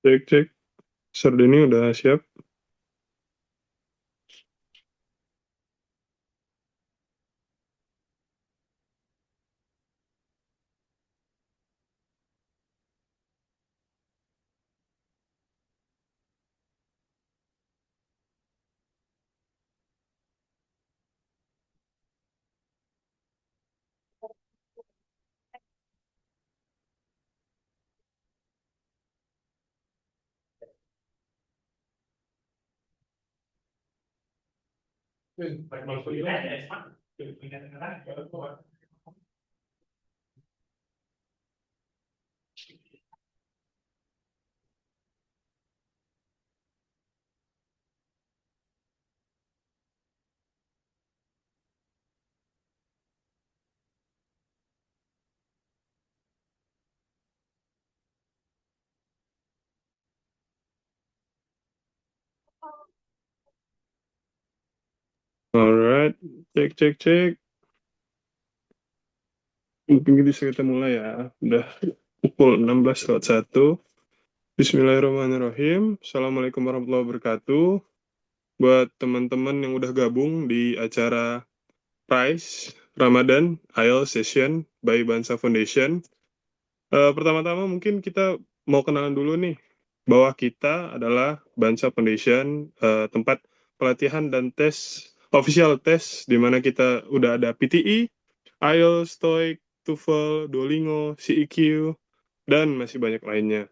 Cek, cek. Sardini udah siap. Alright, cek, cek, cek. Mungkin bisa kita mulai ya. Udah pukul 16:01. Bismillahirrahmanirrahim. Assalamualaikum warahmatullahi wabarakatuh. Buat teman-teman yang udah gabung di acara Prize Ramadan IELTS Session by Bansa Foundation. Pertama-tama mungkin kita mau kenalan dulu nih, bahwa kita adalah Bansa Foundation, tempat pelatihan dan tes, official tes, di mana kita udah ada PTE, IELTS, TOEIC, TOEFL, Duolingo, CEQ, dan masih banyak lainnya.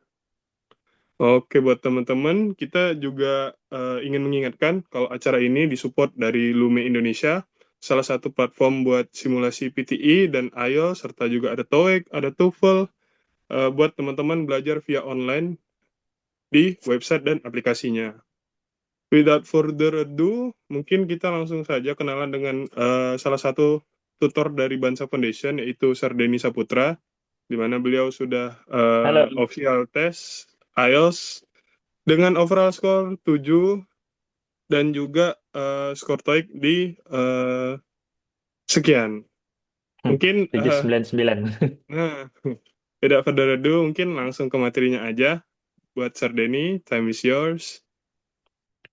Oke, buat teman-teman, kita juga ingin mengingatkan kalau acara ini disupport dari Lume Indonesia, salah satu platform buat simulasi PTE dan IELTS, serta juga ada TOEIC, ada TOEFL, buat teman-teman belajar via online di website dan aplikasinya. Without further ado, mungkin kita langsung saja kenalan dengan salah satu tutor dari Bansa Foundation, yaitu Sardeni Saputra, di mana beliau sudah Halo, official test IELTS dengan overall score 7 dan juga skor TOEIC di sekian. Mungkin, 799. nah, tidak further ado, mungkin langsung ke materinya aja. Buat Sardeni, time is yours.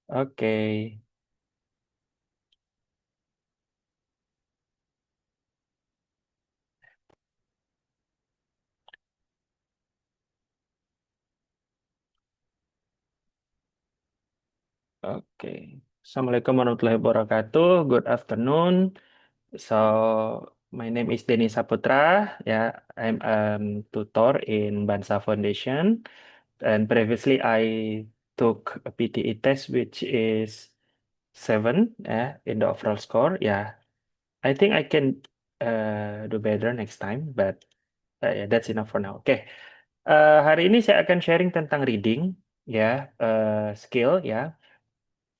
Oke, oke. Assalamualaikum warahmatullahi wabarakatuh. Good afternoon. So, my name is Denny Saputra. Yeah, I'm tutor in Bansa Foundation. And previously, I took a PTE test, which is 7, in the overall score. Yeah, I think I can do better next time, but yeah, that's enough for now. Oke. Hari ini saya akan sharing tentang reading, ya, skill, ya,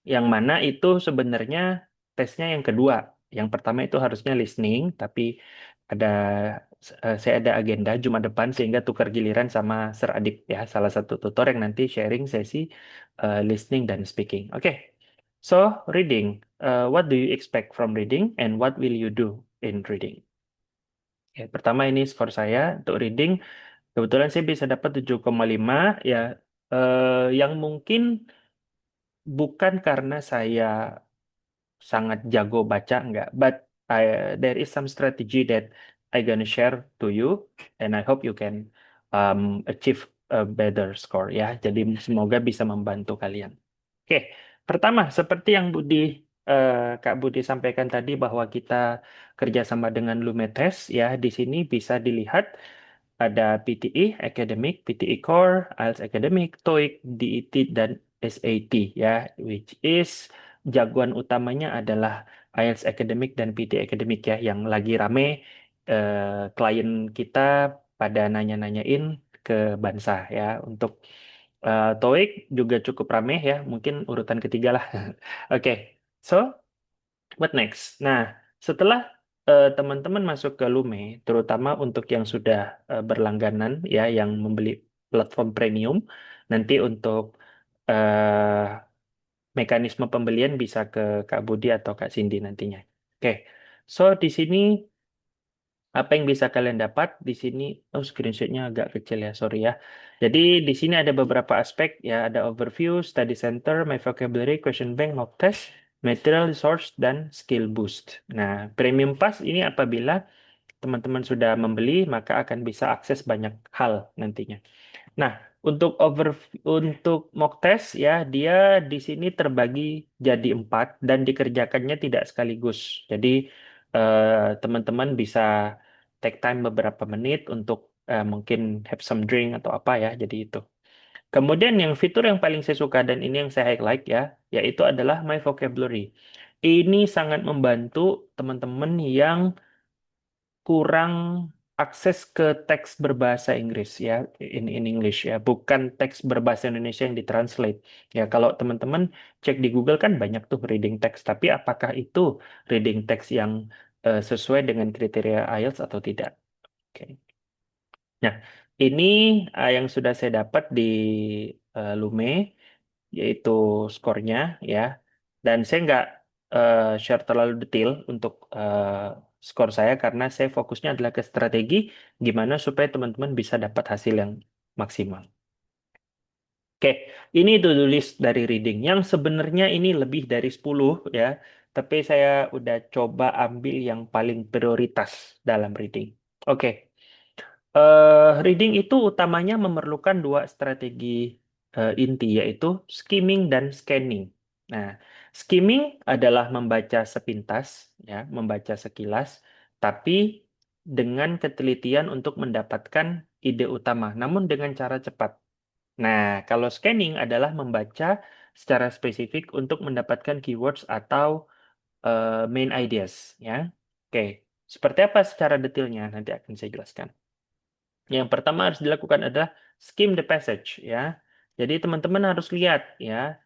yang mana itu sebenarnya tesnya yang kedua. Yang pertama itu harusnya listening, tapi ada saya ada agenda Jumat depan sehingga tukar giliran sama Sir Adip, ya, salah satu tutor yang nanti sharing sesi listening dan speaking. Oke, so reading. What do you expect from reading and what will you do in reading? Ya, pertama ini skor saya untuk reading. Kebetulan saya bisa dapat 7,5 ya, yang mungkin bukan karena saya sangat jago baca, enggak, but there is some strategy that I gonna share to you and I hope you can achieve a better score, ya. Jadi semoga bisa membantu kalian. Oke, pertama seperti yang Kak Budi sampaikan tadi bahwa kita kerjasama dengan Lumetes, ya. Di sini bisa dilihat ada PTE Academic, PTE Core, IELTS Academic, TOEIC, DET, dan SAT, ya, which is jagoan utamanya adalah IELTS Academic dan PTE Academic, ya, yang lagi rame klien kita pada nanya-nanyain ke Bansa, ya. Untuk TOEIC juga cukup rame, ya, mungkin urutan ketiga lah. Oke, so what next? Nah, setelah teman-teman masuk ke Lume, terutama untuk yang sudah berlangganan, ya, yang membeli platform premium, nanti untuk eh, mekanisme pembelian bisa ke Kak Budi atau Kak Cindy nantinya. Oke, so di sini Apa yang bisa kalian dapat di sini? Oh, screenshotnya agak kecil ya, sorry ya. Jadi di sini ada beberapa aspek ya, ada overview, study center, my vocabulary, question bank, mock test, material resource, dan skill boost. Nah, premium pass ini apabila teman-teman sudah membeli, maka akan bisa akses banyak hal nantinya. Nah, untuk mock test ya, dia di sini terbagi jadi 4 dan dikerjakannya tidak sekaligus. Jadi teman-teman bisa take time beberapa menit untuk mungkin have some drink atau apa ya. Jadi itu. Kemudian yang fitur yang paling saya suka dan ini yang saya highlight ya, yaitu adalah My Vocabulary. Ini sangat membantu teman-teman yang kurang akses ke teks berbahasa Inggris ya, in English ya, bukan teks berbahasa Indonesia yang ditranslate. Ya, kalau teman-teman cek di Google kan banyak tuh reading text, tapi apakah itu reading text yang sesuai dengan kriteria IELTS atau tidak? Oke. Nah, ini yang sudah saya dapat di Lume, yaitu skornya ya. Dan saya nggak share terlalu detail untuk skor saya karena saya fokusnya adalah ke strategi gimana supaya teman-teman bisa dapat hasil yang maksimal. Oke, ini to-do list dari reading yang sebenarnya ini lebih dari 10 ya, tapi saya udah coba ambil yang paling prioritas dalam reading. Oke, reading itu utamanya memerlukan dua strategi inti, yaitu skimming dan scanning. Nah, skimming adalah membaca sepintas, ya, membaca sekilas, tapi dengan ketelitian untuk mendapatkan ide utama, namun dengan cara cepat. Nah, kalau scanning adalah membaca secara spesifik untuk mendapatkan keywords atau main ideas, ya. Oke, seperti apa secara detailnya? Nanti akan saya jelaskan. Yang pertama harus dilakukan adalah skim the passage ya. Jadi teman-teman harus lihat ya,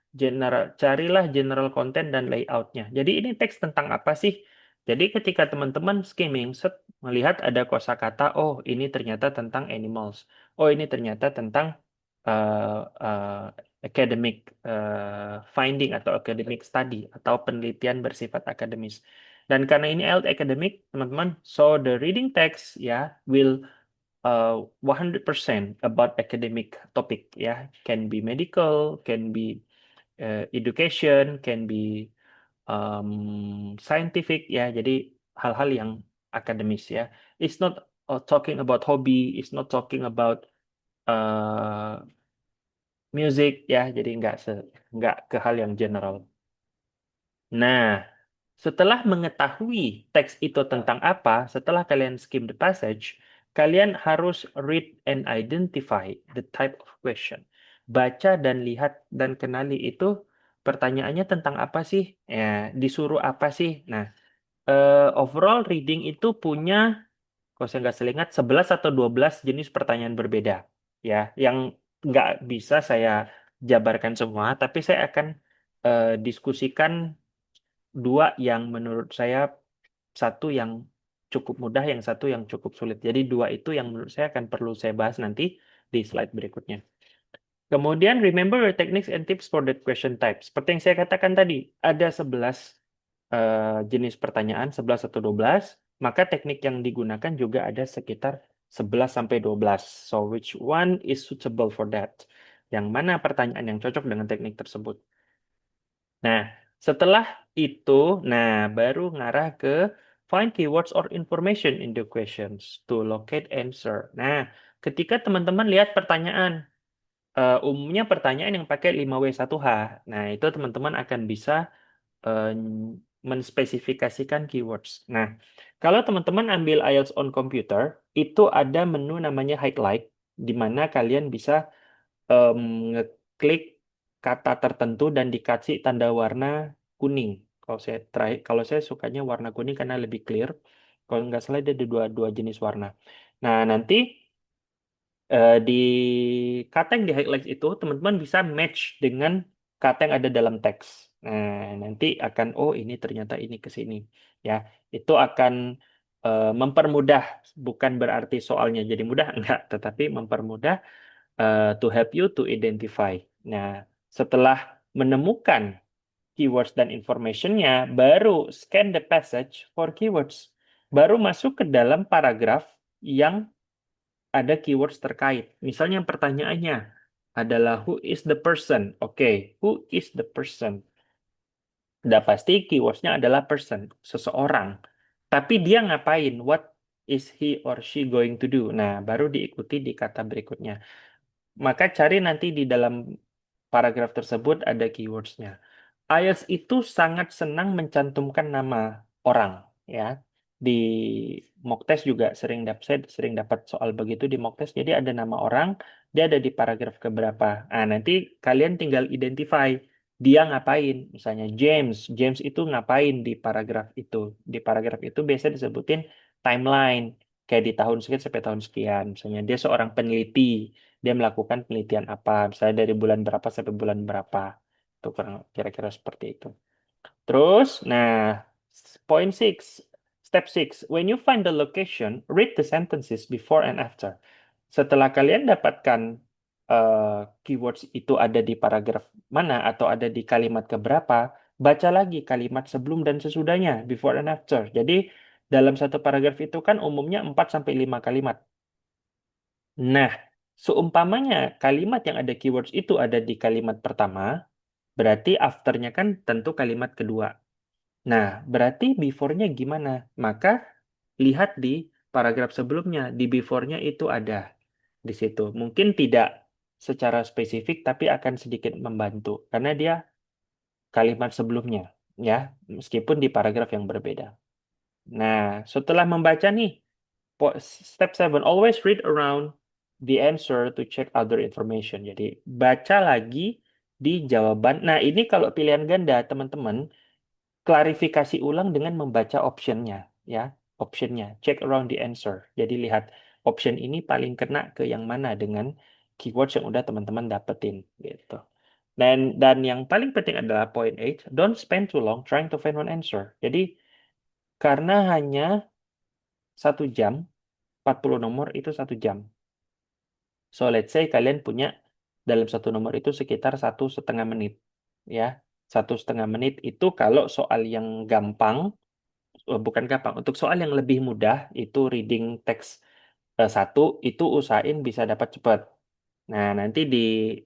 carilah general content dan layoutnya. Jadi ini teks tentang apa sih? Jadi ketika teman-teman skimming, melihat ada kosakata, oh ini ternyata tentang animals, oh ini ternyata tentang uh, uh, academic finding atau academic study atau penelitian bersifat akademis. Dan karena ini academic, teman-teman, so the reading text ya will 100% about academic topic ya, can be medical, can be education, can be scientific ya, jadi hal-hal yang akademis ya. It's not talking about hobby, it's not talking about uh, music ya, jadi nggak ke hal yang general. Nah, setelah mengetahui teks itu tentang apa, setelah kalian skim the passage, kalian harus read and identify the type of question. Baca dan lihat dan kenali itu pertanyaannya tentang apa sih? Ya, disuruh apa sih? Nah, overall reading itu punya, kalau saya nggak selingat, 11 atau 12 jenis pertanyaan berbeda. Ya, yang nggak bisa saya jabarkan semua, tapi saya akan diskusikan dua yang menurut saya, satu yang cukup mudah, yang satu yang cukup sulit. Jadi dua itu yang menurut saya akan perlu saya bahas nanti di slide berikutnya. Kemudian remember your techniques and tips for that question type. Seperti yang saya katakan tadi, ada 11 jenis pertanyaan, 11 atau 12, maka teknik yang digunakan juga ada sekitar 11 sampai 12. So which one is suitable for that? Yang mana pertanyaan yang cocok dengan teknik tersebut? Nah, setelah itu, nah baru ngarah ke find keywords or information in the questions to locate answer. Nah, ketika teman-teman lihat pertanyaan, umumnya pertanyaan yang pakai 5W1H. Nah, itu teman-teman akan bisa eh, menspesifikasikan keywords. Nah, kalau teman-teman ambil IELTS on computer, itu ada menu namanya highlight, di mana kalian bisa ngeklik kata tertentu dan dikasih tanda warna kuning. Kalau saya sukanya warna kuning karena lebih clear. Kalau nggak salah dia ada dua jenis warna. Nah, nanti di kata yang di highlight itu teman-teman bisa match dengan kata yang ada dalam teks. Nah, nanti akan, oh ini ternyata ini ke sini. Ya, itu akan mempermudah, bukan berarti soalnya jadi mudah, enggak, tetapi mempermudah to help you to identify. Nah, setelah menemukan keywords dan informationnya, baru scan the passage for keywords. baru masuk ke dalam paragraf yang ada keywords terkait. Misalnya pertanyaannya adalah who is the person? Oke, who is the person? Udah pasti keywordsnya adalah person, seseorang. Tapi dia ngapain? What is he or she going to do? Nah, baru diikuti di kata berikutnya. Maka cari nanti di dalam paragraf tersebut ada keywordsnya. IELTS itu sangat senang mencantumkan nama orang, ya. Di mock test juga saya sering dapat soal begitu di mock test. Jadi ada nama orang, dia ada di paragraf keberapa. Nah, nanti kalian tinggal identify dia ngapain. Misalnya James, James itu ngapain di paragraf itu. Di paragraf itu biasa disebutin timeline, kayak di tahun sekian sampai tahun sekian. Misalnya dia seorang peneliti, dia melakukan penelitian apa, misalnya dari bulan berapa sampai bulan berapa. Itu kurang kira-kira seperti itu. Terus, nah, point six, step six, when you find the location, read the sentences before and after. Setelah kalian dapatkan keywords itu ada di paragraf mana atau ada di kalimat keberapa, baca lagi kalimat sebelum dan sesudahnya, before and after. Jadi, dalam satu paragraf itu kan umumnya 4 sampai 5 kalimat. Nah, seumpamanya kalimat yang ada keywords itu ada di kalimat pertama, berarti afternya kan tentu kalimat kedua. Nah, berarti before-nya gimana? Maka lihat di paragraf sebelumnya, di before-nya itu ada di situ. Mungkin tidak secara spesifik, tapi akan sedikit membantu karena dia kalimat sebelumnya, ya, meskipun di paragraf yang berbeda. Nah, setelah membaca nih, step 7, always read around the answer to check other information. Jadi, baca lagi di jawaban. Nah, ini kalau pilihan ganda, teman-teman, klarifikasi ulang dengan membaca optionnya, ya, optionnya, check around the answer. Jadi lihat option ini paling kena ke yang mana dengan keywords yang udah teman-teman dapetin, gitu. Dan yang paling penting adalah point 8, don't spend too long trying to find one answer. Jadi karena hanya 1 jam, 40 nomor itu 1 jam. So let's say kalian punya dalam satu nomor itu sekitar 1,5 menit, ya. 1,5 menit itu kalau soal yang gampang, bukan gampang. Untuk soal yang lebih mudah, itu reading text 1, itu usahain bisa dapat cepat. Nah, nanti di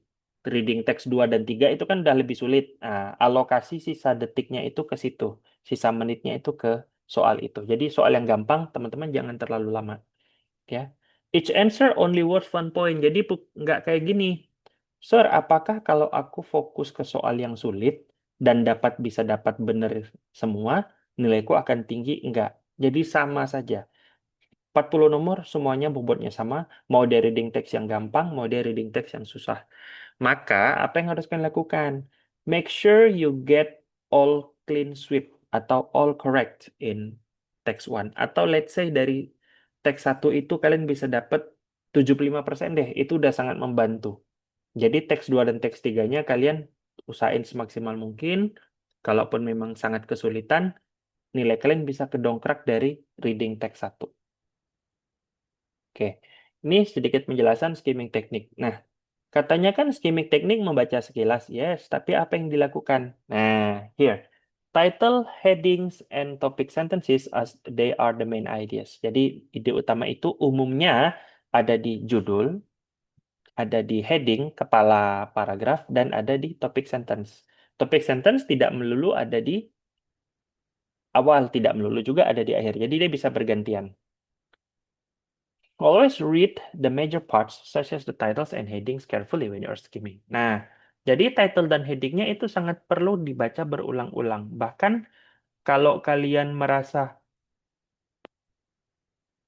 reading text 2 dan 3 itu kan udah lebih sulit. Nah, alokasi sisa detiknya itu ke situ. Sisa menitnya itu ke soal itu. Jadi soal yang gampang, teman-teman jangan terlalu lama. Ya. Each answer only worth 1 point. Jadi nggak kayak gini. Sir, apakah kalau aku fokus ke soal yang sulit dan bisa dapat benar semua, nilaiku akan tinggi? Enggak. Jadi sama saja. 40 nomor semuanya bobotnya sama, mau dari reading text yang gampang, mau dari reading text yang susah. Maka, apa yang harus kalian lakukan? Make sure you get all clean sweep atau all correct in text 1. Atau let's say dari teks 1 itu kalian bisa dapat 75% deh. Itu udah sangat membantu. Jadi teks 2 dan teks 3-nya kalian usahain semaksimal mungkin. Kalaupun memang sangat kesulitan, nilai kalian bisa kedongkrak dari reading teks 1. Oke, ini sedikit penjelasan skimming teknik. Nah, katanya kan skimming teknik membaca sekilas, yes, tapi apa yang dilakukan? Nah, here. Title, headings, and topic sentences as they are the main ideas. Jadi, ide utama itu umumnya ada di judul, ada di heading, kepala paragraf, dan ada di topic sentence. Topic sentence tidak melulu ada di awal, tidak melulu juga ada di akhir. Jadi, dia bisa bergantian. Always read the major parts such as the titles and headings carefully when you are skimming. Nah, jadi title dan headingnya itu sangat perlu dibaca berulang-ulang. Bahkan kalau kalian merasa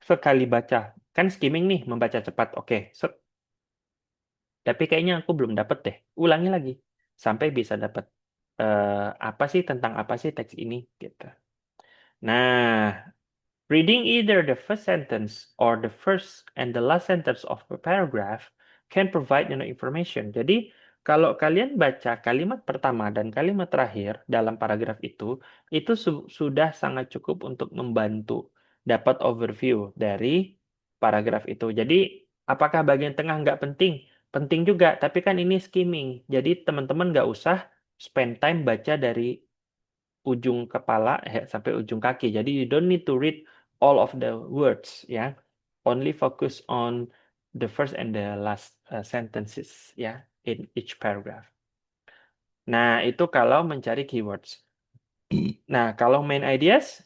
sekali baca, kan skimming nih, membaca cepat, oke. Tapi kayaknya aku belum dapat deh. Ulangi lagi sampai bisa dapat apa sih tentang apa sih teks ini gitu. Nah, reading either the first sentence or the first and the last sentence of a paragraph can provide information. Jadi, kalau kalian baca kalimat pertama dan kalimat terakhir dalam paragraf itu sudah sangat cukup untuk membantu dapat overview dari paragraf itu. Jadi, apakah bagian tengah nggak penting? Penting juga, tapi kan ini skimming. Jadi, teman-teman nggak usah spend time baca dari ujung kepala sampai ujung kaki. Jadi you don't need to read all of the words, ya. Only focus on the first and the last sentences, ya, in each paragraph. Nah, itu kalau mencari keywords. Nah, kalau main ideas,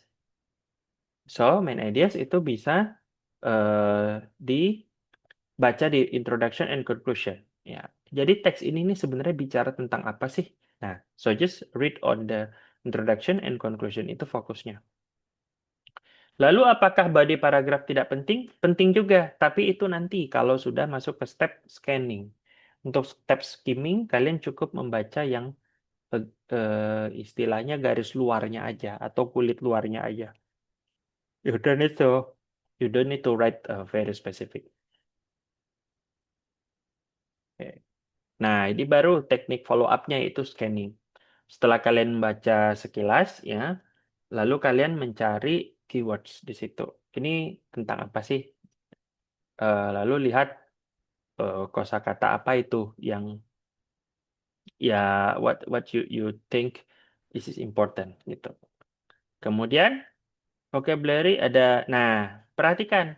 main ideas itu bisa dibaca di introduction and conclusion. Ya, jadi teks ini nih sebenarnya bicara tentang apa sih? Nah, so just read on the introduction and conclusion, itu fokusnya. Lalu apakah body paragraph tidak penting? Penting juga, tapi itu nanti kalau sudah masuk ke step scanning. Untuk step skimming, kalian cukup membaca yang istilahnya garis luarnya aja atau kulit luarnya aja. You don't need to write very specific. Oke. Nah, ini baru teknik follow up-nya itu scanning. Setelah kalian baca sekilas, ya, lalu kalian mencari keywords di situ. Ini tentang apa sih? Lalu lihat kosakata apa itu yang ya what you think this is important gitu. Kemudian vocabulary ada. Nah, perhatikan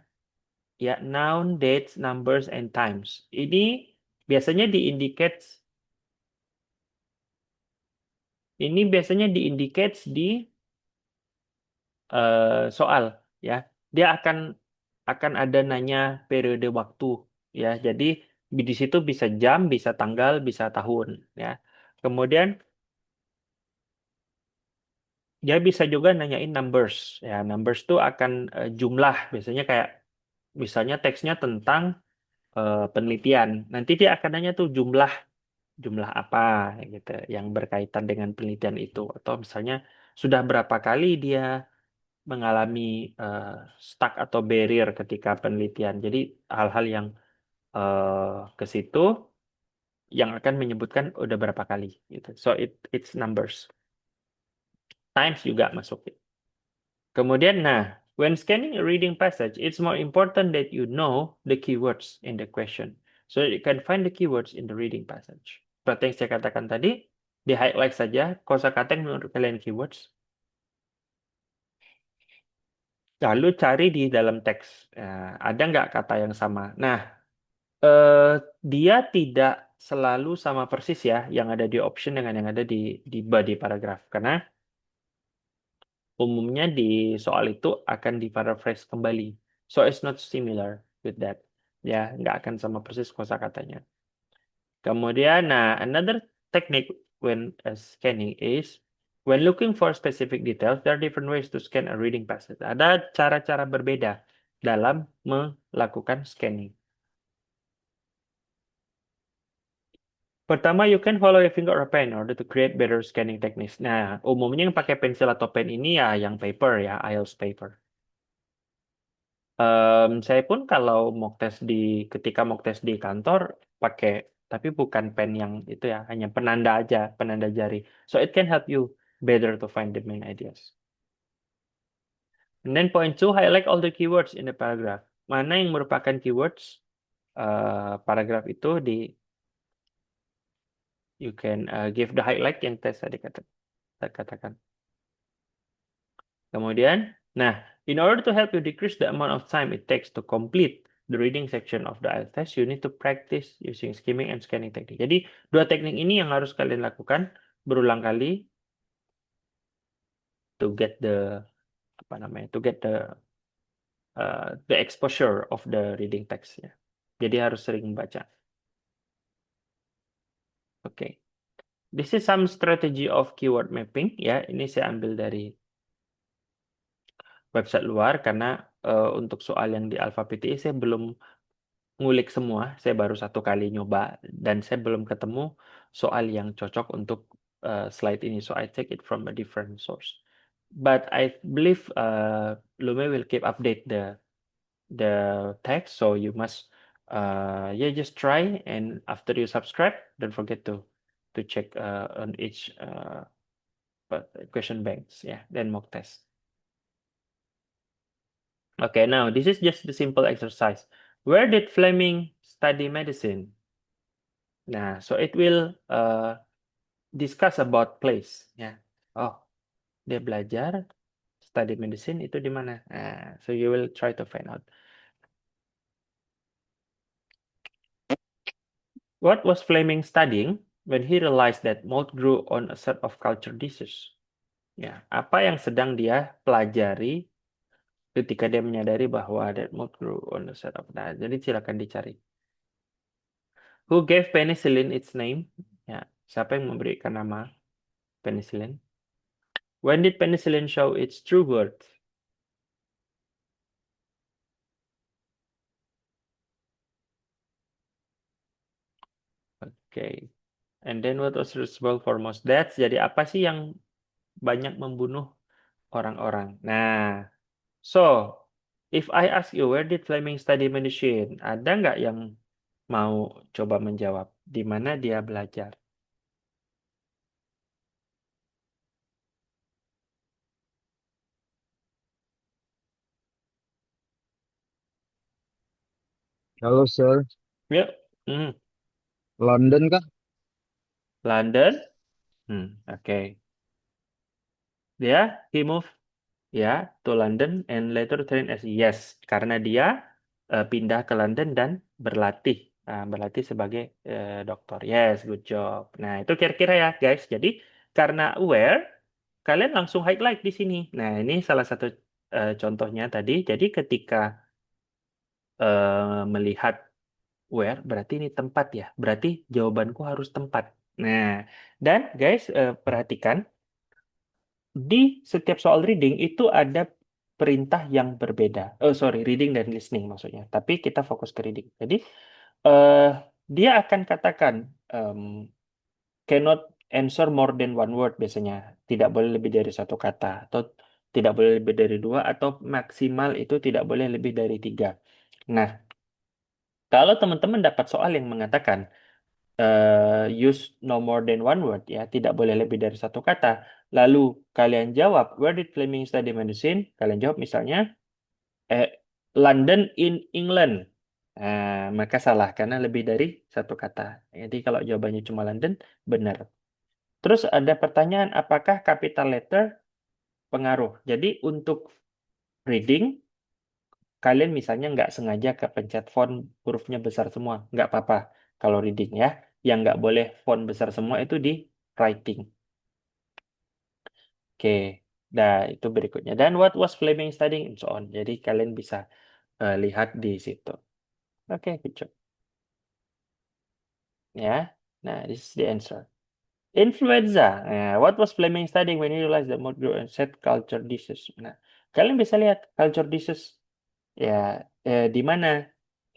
ya, noun, dates, numbers, and times. Ini biasanya di-indicates di soal ya. Dia akan ada nanya periode waktu ya. Jadi di situ bisa jam, bisa tanggal, bisa tahun ya. Kemudian dia bisa juga nanyain numbers ya. Numbers itu akan jumlah, biasanya kayak misalnya teksnya tentang penelitian. Nanti dia akan nanya tuh jumlah apa gitu yang berkaitan dengan penelitian itu, atau misalnya sudah berapa kali dia mengalami stuck atau barrier ketika penelitian. Jadi hal-hal yang ke situ yang akan menyebutkan udah berapa kali gitu. So it's numbers. Times juga masuk. Kemudian, nah, when scanning a reading passage, it's more important that you know the keywords in the question, so that you can find the keywords in the reading passage. Seperti yang saya katakan tadi, di highlight saja kosakata yang menurut kalian keywords, lalu cari di dalam teks. Ada nggak kata yang sama? Nah, dia tidak selalu sama persis ya, yang ada di option dengan yang ada di body paragraph. Karena umumnya di soal itu akan di-paraphrase kembali. So it's not similar with that. Ya, nggak akan sama persis kosakatanya. Kemudian, nah, another technique when scanning is when looking for specific details, there are different ways to scan a reading passage. Ada cara-cara berbeda dalam melakukan scanning. Pertama, you can follow your finger or pen in order to create better scanning techniques. Nah, umumnya yang pakai pensil atau pen ini ya yang paper ya, IELTS paper. Saya pun kalau ketika mock test di kantor pakai, tapi bukan pen yang itu ya, hanya penanda aja, penanda jari. So it can help you better to find the main ideas. And then point 2, highlight all the keywords in the paragraph. Mana yang merupakan keywords paragraf itu you can give the highlight yang tadi katakan. Kemudian, nah, in order to help you decrease the amount of time it takes to complete the reading section of the IELTS test, you need to practice using skimming and scanning technique. Jadi, dua teknik ini yang harus kalian lakukan berulang kali to get the the exposure of the reading text ya. Jadi harus sering membaca. Oke. This is some strategy of keyword mapping ya. Ini saya ambil dari website luar karena untuk soal yang di Alpha PTE saya belum ngulik semua, saya baru satu kali nyoba dan saya belum ketemu soal yang cocok untuk slide ini. So I take it from a different source. But I believe Lume will keep update the text, so you must just try, and after you subscribe, don't forget to check on each question banks, then mock test. Okay, now this is just the simple exercise. Where did Fleming study medicine? Nah, so it will discuss about place. Ya. Oh, dia belajar study medicine itu di mana? Nah, so you will try to find out. What was Fleming studying when he realized that mold grew on a set of culture dishes? Ya, apa yang sedang dia pelajari ketika dia menyadari bahwa that mold grew on a set of. Nah, jadi silakan dicari. Who gave penicillin its name? Ya, siapa yang memberikan nama penicillin? When did penicillin show its true worth? Okay. And then what was responsible for most deaths? Jadi apa sih yang banyak membunuh orang-orang? Nah, so if I ask you where did Fleming study medicine? Ada nggak yang mau coba menjawab? Di mana dia belajar? Halo, Sir. Yuk. Hmm, London kah? London. Okay. He moved ya to London and later trained as yes karena dia pindah ke London dan berlatih sebagai dokter. Yes, good job. Nah, itu kira-kira ya, guys. Jadi karena aware, kalian langsung highlight di sini. Nah, ini salah satu contohnya tadi. Jadi ketika melihat where, berarti ini tempat ya. Berarti jawabanku harus tempat. Nah, dan guys, perhatikan di setiap soal reading itu ada perintah yang berbeda. Oh, sorry, reading dan listening maksudnya. Tapi kita fokus ke reading. Jadi, eh dia akan katakan cannot answer more than one word biasanya. Tidak boleh lebih dari satu kata. Atau tidak boleh lebih dari dua. Atau maksimal itu tidak boleh lebih dari tiga. Nah, kalau teman-teman dapat soal yang mengatakan use no more than one word ya, tidak boleh lebih dari satu kata. Lalu kalian jawab, where did Fleming study medicine? Kalian jawab misalnya eh, London in England. Nah, maka salah karena lebih dari satu kata. Jadi kalau jawabannya cuma London, benar. Terus ada pertanyaan, apakah capital letter pengaruh? Jadi untuk reading, kalian misalnya nggak sengaja kepencet font hurufnya besar semua, nggak apa-apa kalau reading ya. Yang nggak boleh font besar semua itu di writing. Oke, nah itu berikutnya. Dan what was Fleming studying and so on. Jadi kalian bisa lihat di situ. Oke, good job. Ya, nah this is the answer. Influenza. Nah, what was Fleming studying when he realized that mold grew and set culture dishes? Nah, kalian bisa lihat culture dishes ya di mana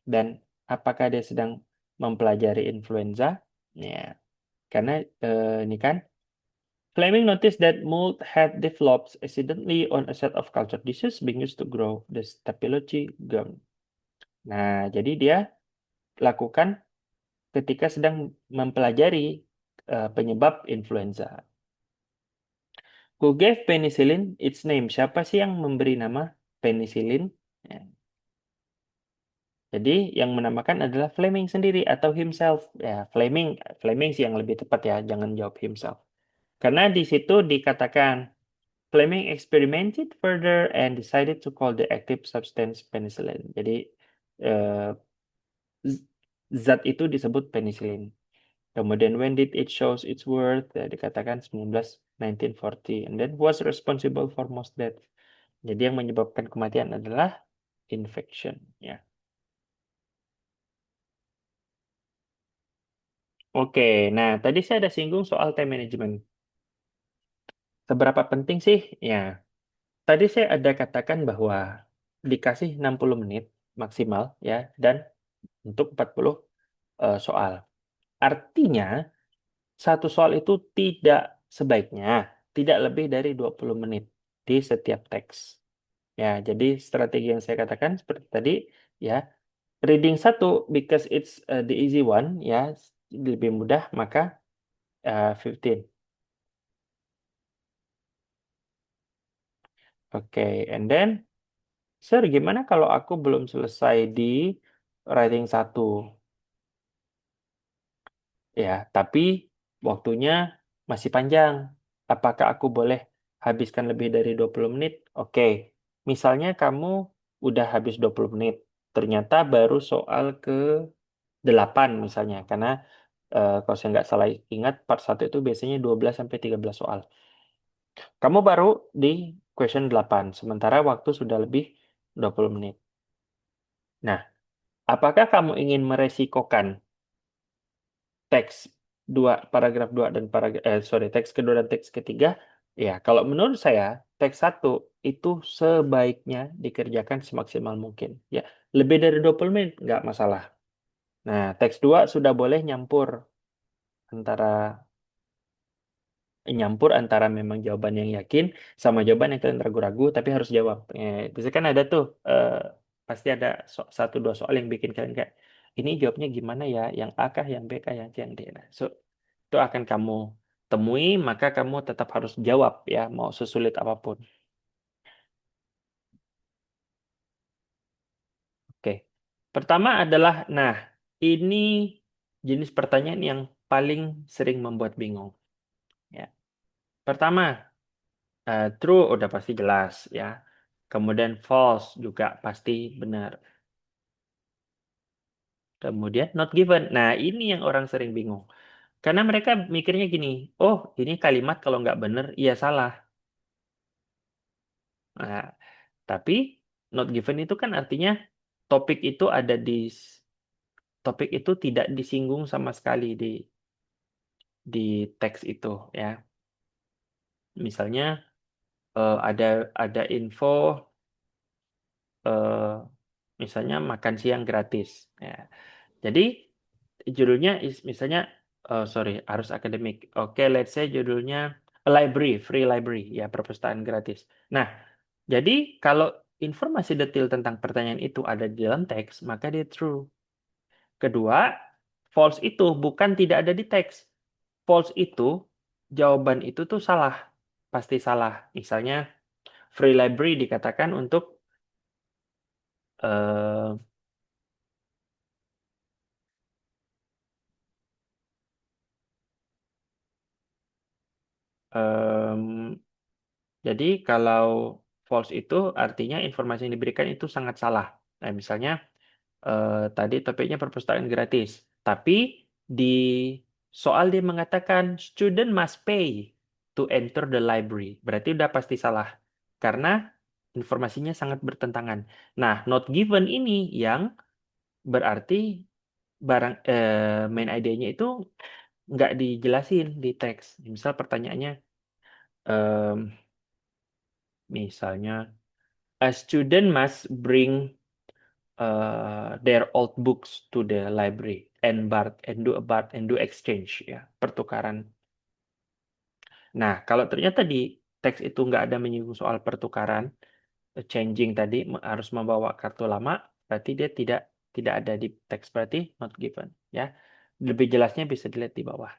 dan apakah dia sedang mempelajari influenza? Ya, karena ini kan Fleming noticed that mold had developed accidentally on a set of culture dishes being used to grow the Staphylococcus gum. Nah, jadi dia lakukan ketika sedang mempelajari penyebab influenza. Who gave penicillin its name? Siapa sih yang memberi nama penicillin? Ya. Jadi yang menamakan adalah Fleming sendiri atau himself. Ya, Fleming sih yang lebih tepat ya, jangan jawab himself. Karena di situ dikatakan Fleming experimented further and decided to call the active substance penicillin. Jadi eh, zat itu disebut penicillin. Kemudian when did it shows its worth? Ya, dikatakan 1940. And then was responsible for most death. Jadi yang menyebabkan kematian adalah infection. Ya. Oke, nah tadi saya ada singgung soal time management. Seberapa penting sih? Ya, tadi saya ada katakan bahwa dikasih 60 menit maksimal ya dan untuk 40 soal. Artinya satu soal itu sebaiknya tidak lebih dari 20 menit di setiap teks. Ya, jadi strategi yang saya katakan seperti tadi ya, reading satu because it's the easy one ya, lebih mudah maka 15. Oke, and then Sir, gimana kalau aku belum selesai di writing satu? Ya, tapi waktunya masih panjang. Apakah aku boleh habiskan lebih dari 20 menit. Oke. Misalnya kamu udah habis 20 menit. Ternyata baru soal ke 8 misalnya. Karena kalau saya nggak salah ingat, part 1 itu biasanya 12 sampai 13 soal. Kamu baru di question 8, sementara waktu sudah lebih 20 menit. Nah, apakah kamu ingin meresikokan teks paragraf 2 dan teks kedua dan teks ketiga? Ya, kalau menurut saya, teks 1 itu sebaiknya dikerjakan semaksimal mungkin. Ya, lebih dari 20 menit nggak masalah. Nah, teks 2 sudah boleh antara antara memang jawaban yang yakin sama jawaban yang kalian ragu-ragu tapi harus jawab. Biasanya kan ada tuh pasti ada satu dua soal yang bikin kalian kayak ini jawabnya gimana ya, yang A kah, yang B kah, yang C, yang D. Nah, itu akan kamu temui, maka kamu tetap harus jawab ya, mau sesulit apapun. Oke. Pertama adalah, nah, ini jenis pertanyaan yang paling sering membuat bingung. Ya. Pertama, true udah pasti jelas ya. Kemudian false juga pasti benar. Kemudian not given. Nah, ini yang orang sering bingung. Karena mereka mikirnya gini, oh ini kalimat kalau nggak benar, iya salah. Nah, tapi not given itu kan artinya topik itu topik itu tidak disinggung sama sekali di teks itu ya. Misalnya ada info misalnya makan siang gratis. Ya. Jadi judulnya misalnya harus akademik. Oke, let's say judulnya free library ya, perpustakaan gratis. Nah, jadi kalau informasi detail tentang pertanyaan itu ada di dalam teks, maka dia true. Kedua, false itu bukan tidak ada di teks. False itu jawaban itu tuh salah. Pasti salah. Misalnya free library dikatakan untuk eh, em, jadi kalau false itu artinya informasi yang diberikan itu sangat salah. Nah, misalnya tadi topiknya perpustakaan gratis, tapi di soal dia mengatakan student must pay to enter the library. Berarti udah pasti salah karena informasinya sangat bertentangan. Nah, not given ini yang berarti main idenya itu nggak dijelasin di teks. Misal pertanyaannya, em, misalnya a student must bring their old books to the library and do exchange ya, pertukaran. Nah, kalau ternyata di teks itu nggak ada menyinggung soal pertukaran, changing tadi harus membawa kartu lama, berarti dia tidak ada di teks, berarti not given ya. Lebih jelasnya bisa dilihat di bawah.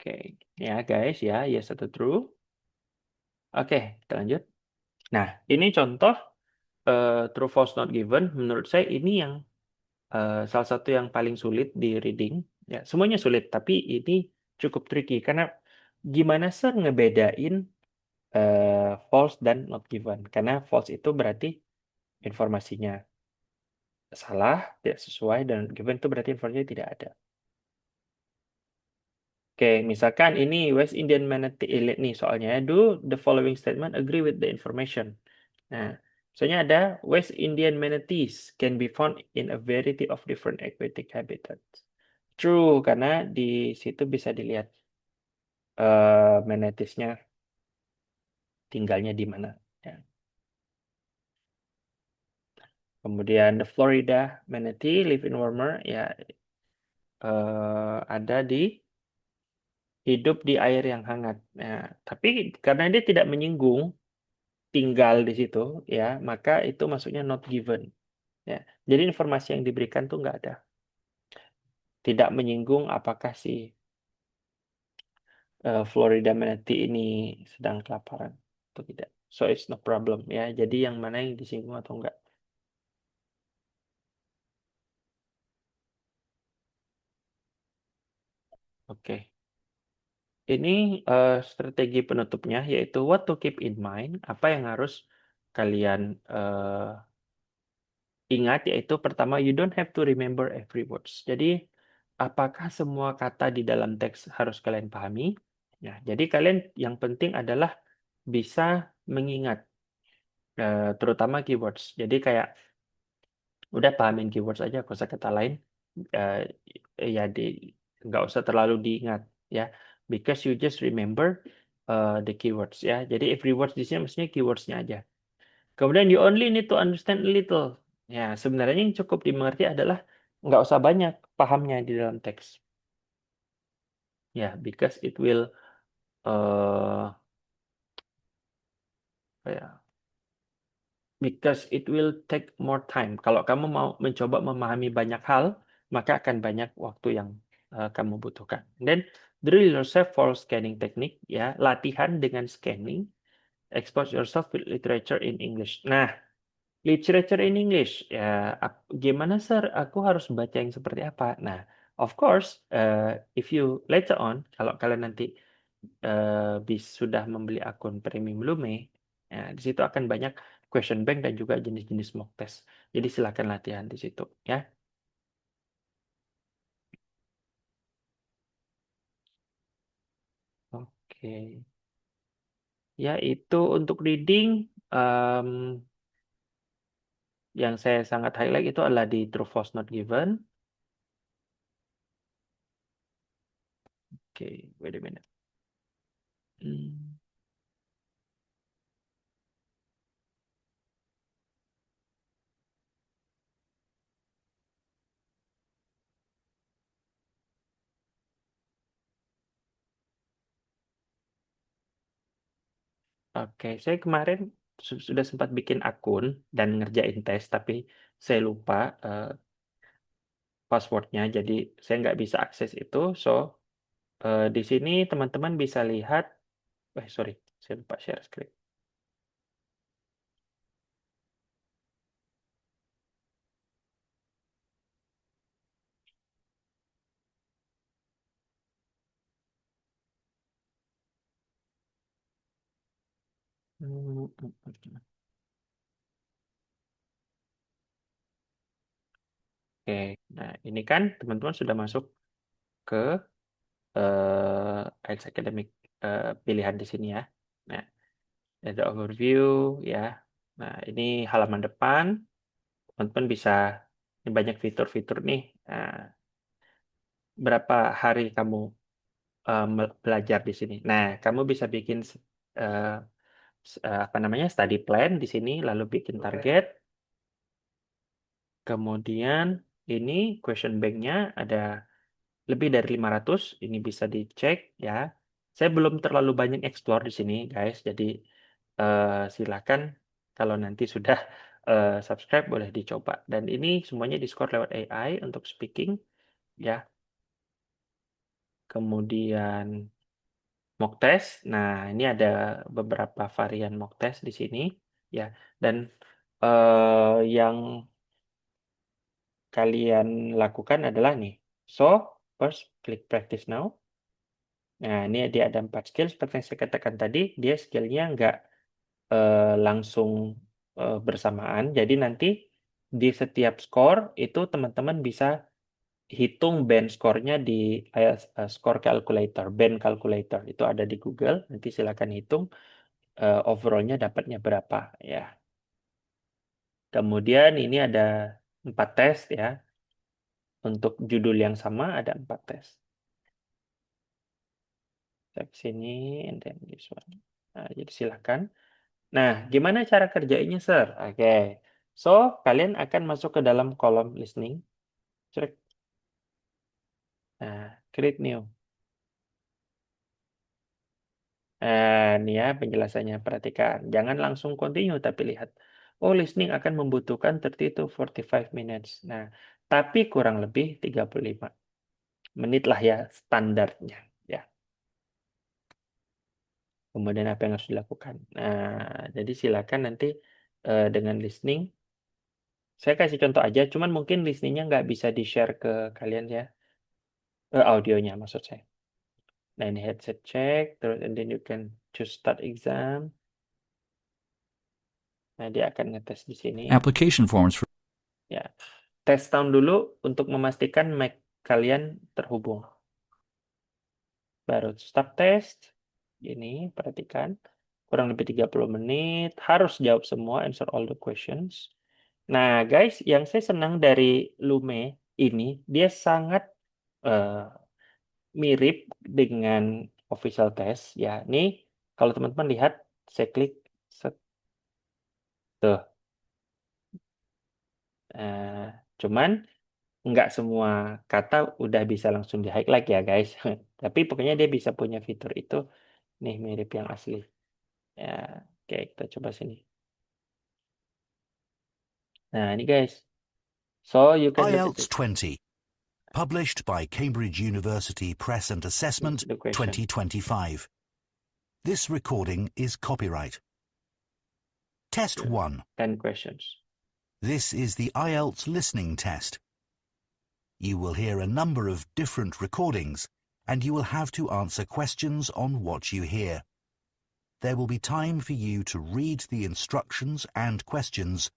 Oke, ya guys ya, yes atau true. Oke, kita lanjut. Nah, ini contoh true false not given. Menurut saya ini yang salah satu yang paling sulit di reading. Ya, semuanya sulit, tapi ini cukup tricky karena gimana sih ngebedain false dan not given? Karena false itu berarti informasinya salah, tidak sesuai, dan given itu berarti informasinya tidak ada. Oke, misalkan ini West Indian Manatee Elite nih soalnya. Do the following statement agree with the information. Nah, misalnya ada West Indian manatees can be found in a variety of different aquatic habitats. True, karena di situ bisa dilihat manateesnya tinggalnya di mana. Ya. Kemudian the Florida manatee live in warmer, ya ada hidup di air yang hangat. Nah, tapi karena dia tidak menyinggung tinggal di situ, ya maka itu maksudnya not given. Ya, jadi informasi yang diberikan tuh nggak ada. Tidak menyinggung apakah si Florida Manatee ini sedang kelaparan atau tidak. So it's no problem ya. Jadi yang mana yang disinggung atau enggak. Oke. Ini strategi penutupnya yaitu what to keep in mind, apa yang harus kalian ingat, yaitu pertama, you don't have to remember every words. Jadi apakah semua kata di dalam teks harus kalian pahami? Ya, jadi kalian yang penting adalah bisa mengingat terutama keywords. Jadi kayak udah pahamin keywords aja, kosakata lain eh, ya nggak usah terlalu diingat ya, because you just remember the keywords ya. Jadi every words di sini maksudnya keywordsnya aja. Kemudian you only need to understand a little. Ya, sebenarnya yang cukup dimengerti adalah nggak usah banyak pahamnya di dalam teks. Ya, because it will apa ya, because it will take more time. Kalau kamu mau mencoba memahami banyak hal, maka akan banyak waktu yang kamu butuhkan. Dan drill yourself for scanning technique, ya, latihan dengan scanning. Expose yourself with literature in English. Nah, literature in English, ya, gimana sir? Aku harus baca yang seperti apa? Nah, of course, if you later on, kalau kalian nanti sudah membeli akun premium Lume, ya, di situ akan banyak question bank dan juga jenis-jenis mock test. Jadi silakan latihan di situ, ya. Oke, ya itu untuk reading. em, yang saya sangat highlight itu adalah di true false not given. Oke, wait a minute. Hmm. Oke, saya kemarin sudah sempat bikin akun dan ngerjain tes, tapi saya lupa passwordnya, jadi saya nggak bisa akses itu. So, di sini teman-teman bisa lihat, sorry, saya lupa share screen. Oke, nah ini kan teman-teman sudah masuk ke IELTS Academic pilihan di sini ya. Nah, ada overview ya. Nah, ini halaman depan. Teman-teman bisa, ini banyak fitur-fitur nih. Nah, berapa hari kamu belajar di sini? Nah, kamu bisa bikin eh, apa namanya, study plan di sini, lalu bikin target. Kemudian ini question bank-nya ada lebih dari 500, ini bisa dicek ya. Saya belum terlalu banyak explore di sini, guys. Jadi silakan kalau nanti sudah subscribe boleh dicoba. Dan ini semuanya di-score lewat AI untuk speaking ya. Kemudian mock test. Nah, ini ada beberapa varian mock test di sini ya. Dan yang kalian lakukan adalah nih. So, first click practice now. Nah, ini dia ada 4 skill seperti yang saya katakan tadi, dia skillnya nggak langsung bersamaan. Jadi nanti di setiap score itu teman-teman bisa hitung band score-nya di score calculator, band calculator itu ada di Google. Nanti silakan hitung overall-nya dapatnya berapa ya. Kemudian ini ada 4 tes ya. Untuk judul yang sama ada 4 tes. Saya ke sini and then this one. Nah, jadi silakan. Nah, gimana cara kerjainnya, Sir? Oke. So, kalian akan masuk ke dalam kolom listening. Cek. Nah, create new. Ini ya penjelasannya, perhatikan. Jangan langsung continue, tapi lihat. Oh, listening akan membutuhkan 30 to 45 minutes. Nah, tapi kurang lebih 35 menit lah ya standarnya. Ya. kemudian apa yang harus dilakukan. Nah, jadi silakan nanti dengan listening. Saya kasih contoh aja, cuman mungkin listeningnya nggak bisa di-share ke kalian ya. Audionya maksud saya. Nah, ini headset check, terus and then you can choose start exam. Nah, dia akan ngetes di sini. Application forms for Ya, tes sound dulu untuk memastikan mic kalian terhubung. Baru start test. Ini, perhatikan. Kurang lebih 30 menit. Harus jawab semua, answer all the questions. Nah, guys, yang saya senang dari Lume ini, dia sangat mirip dengan official test. Ya, ini kalau teman-teman lihat, saya klik set. Tuh. Cuman nggak semua kata udah bisa langsung di highlight ya, guys. Tapi pokoknya dia bisa punya fitur itu. Nih, mirip yang asli. Ya, oke, kita coba sini. Nah, ini guys. So, you can look at IELTS this. 20, published by Cambridge University Press and Assessment The question. 2025. This recording is copyright. Test Yeah. 1. 10 questions. This is the IELTS listening test. You will hear a number of different recordings, and you will have to answer questions on what you hear. There will be time for you to read the instructions and questions,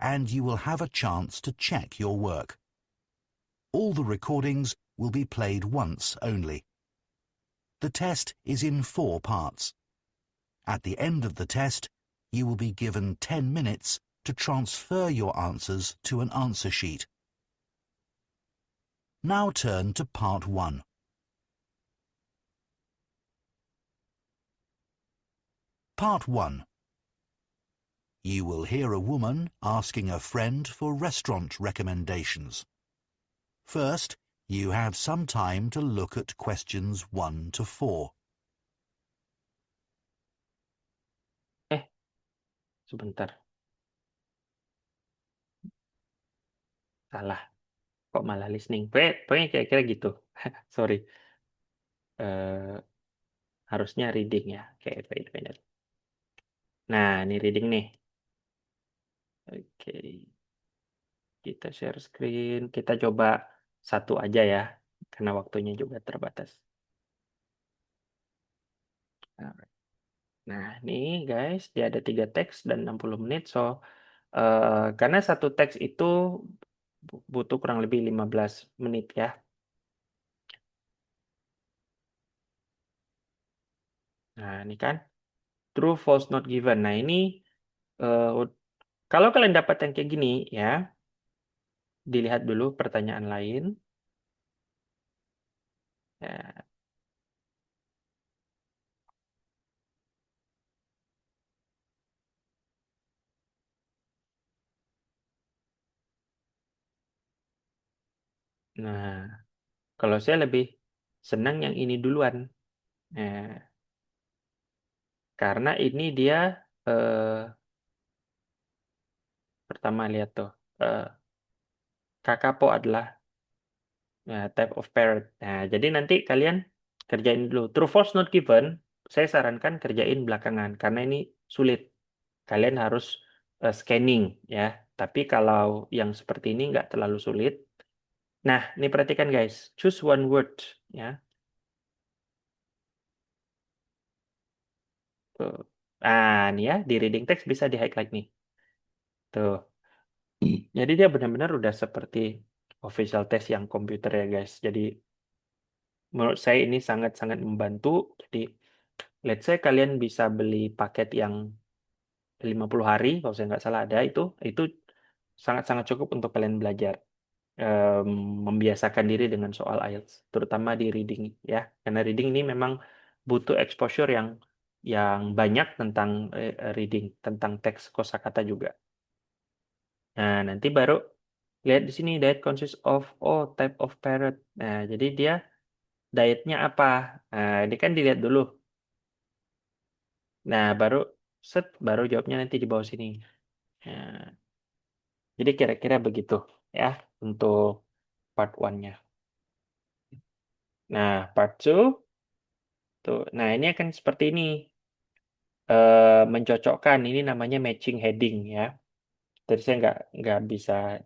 and you will have a chance to check your work. All the recordings will be played once only. The test is in 4 parts. At the end of the test, you will be given 10 minutes to transfer your answers to an answer sheet. Now turn to part 1. Part 1. You will hear a woman asking a friend for restaurant recommendations. First, you have some time to look at questions 1 to 4. Sebentar. Salah. Kok malah listening? Pokoknya kira-kira gitu. Sorry. Harusnya reading ya. Oke, wait. Nah, ini reading nih. Oke. Kita share screen. Kita coba satu aja ya. Karena waktunya juga terbatas. Alright. Nah, ini guys, dia ada 3 teks dan 60 menit. So, karena satu teks itu butuh kurang lebih 15 menit ya. Nah, ini kan true, false, not given. Nah, ini kalau kalian dapat yang kayak gini ya, dilihat dulu pertanyaan lain. Ya. Nah, kalau saya lebih senang yang ini duluan. Karena ini dia pertama lihat tuh. Kakapo adalah type of parrot. Nah, jadi nanti kalian kerjain dulu. True, false, not given, saya sarankan kerjain belakangan. Karena ini sulit. Kalian harus scanning ya. Tapi kalau yang seperti ini nggak terlalu sulit. Nah, ini perhatikan guys. Choose one word ya. Tuh. Nah, ini ya di reading text bisa di highlight nih. Tuh. Jadi dia benar-benar udah seperti official test yang komputer ya guys. Jadi menurut saya ini sangat-sangat membantu. Jadi let's say kalian bisa beli paket yang 50 hari, kalau saya nggak salah ada itu sangat-sangat cukup untuk kalian belajar. Membiasakan diri dengan soal IELTS, terutama di reading ya. Karena reading ini memang butuh exposure yang banyak tentang reading, tentang teks kosakata juga. Nah, nanti baru lihat di sini diet consists of type of parrot. Nah, jadi dia dietnya apa? Nah, ini kan dilihat dulu. Nah, baru jawabnya nanti di bawah sini. Nah, jadi kira-kira begitu ya untuk part 1-nya. Nah, part 2 tuh. Nah, ini akan seperti ini. mencocokkan. Ini namanya matching heading ya. Tadi saya nggak bisa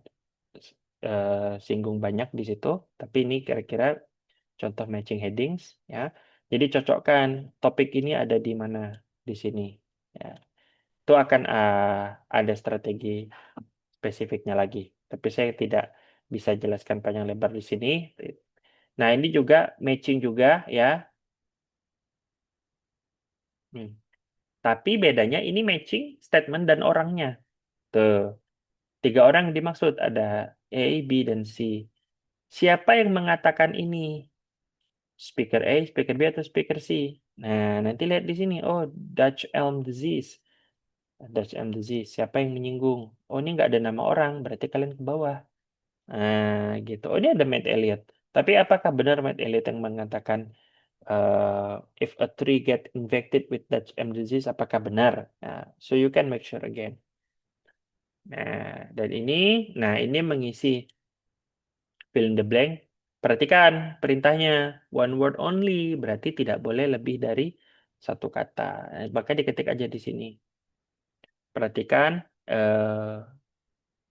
singgung banyak di situ, tapi ini kira-kira contoh matching headings ya. Jadi cocokkan topik ini ada di mana di sini ya. Itu akan ada strategi spesifiknya lagi, tapi saya tidak bisa jelaskan panjang lebar di sini. Nah, ini juga matching juga ya. Hmm. Tapi bedanya ini matching statement dan orangnya. Tuh, 3 orang yang dimaksud ada A, B, dan C. Siapa yang mengatakan ini? Speaker A, speaker B, atau speaker C? Nah, nanti lihat di sini. Oh, Dutch elm disease. Dutch elm disease. Siapa yang menyinggung? Oh, ini nggak ada nama orang. Berarti kalian ke bawah. Nah, gitu. Oh, ini ada Matt Elliott. Tapi apakah benar Matt Elliott yang mengatakan if a tree get infected with Dutch elm disease, apakah benar? Nah, so you can make sure again. Nah, dan ini mengisi fill in the blank. Perhatikan perintahnya one word only, berarti tidak boleh lebih dari satu kata. Maka diketik aja di sini. Perhatikan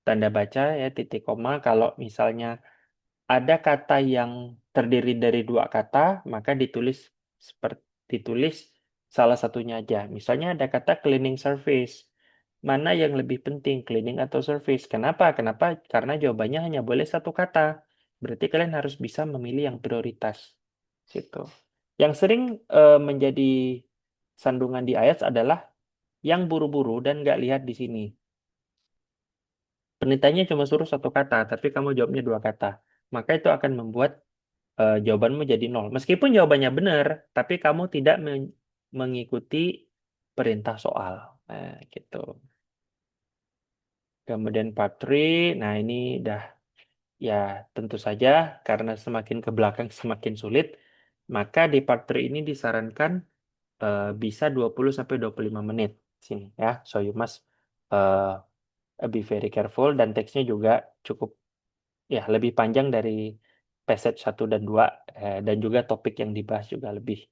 tanda baca ya titik koma. Kalau misalnya ada kata yang terdiri dari 2 kata, maka ditulis salah satunya aja. Misalnya ada kata cleaning service. Mana yang lebih penting, cleaning atau service? Kenapa? Karena jawabannya hanya boleh 1 kata. Berarti kalian harus bisa memilih yang prioritas. Situ. Yang sering menjadi sandungan di IELTS adalah yang buru-buru dan nggak lihat di sini. Penitanya cuma suruh 1 kata, tapi kamu jawabnya 2 kata. Maka itu akan membuat jawabanmu jadi 0. Meskipun jawabannya benar, tapi kamu tidak mengikuti perintah soal. Nah, gitu. Kemudian part 3, nah ini dah ya tentu saja karena semakin ke belakang semakin sulit, maka di part 3 ini disarankan bisa 20-25 menit sini ya. So you must be very careful, dan teksnya juga cukup ya lebih panjang dari passage 1 dan 2, dan juga topik yang dibahas juga lebih.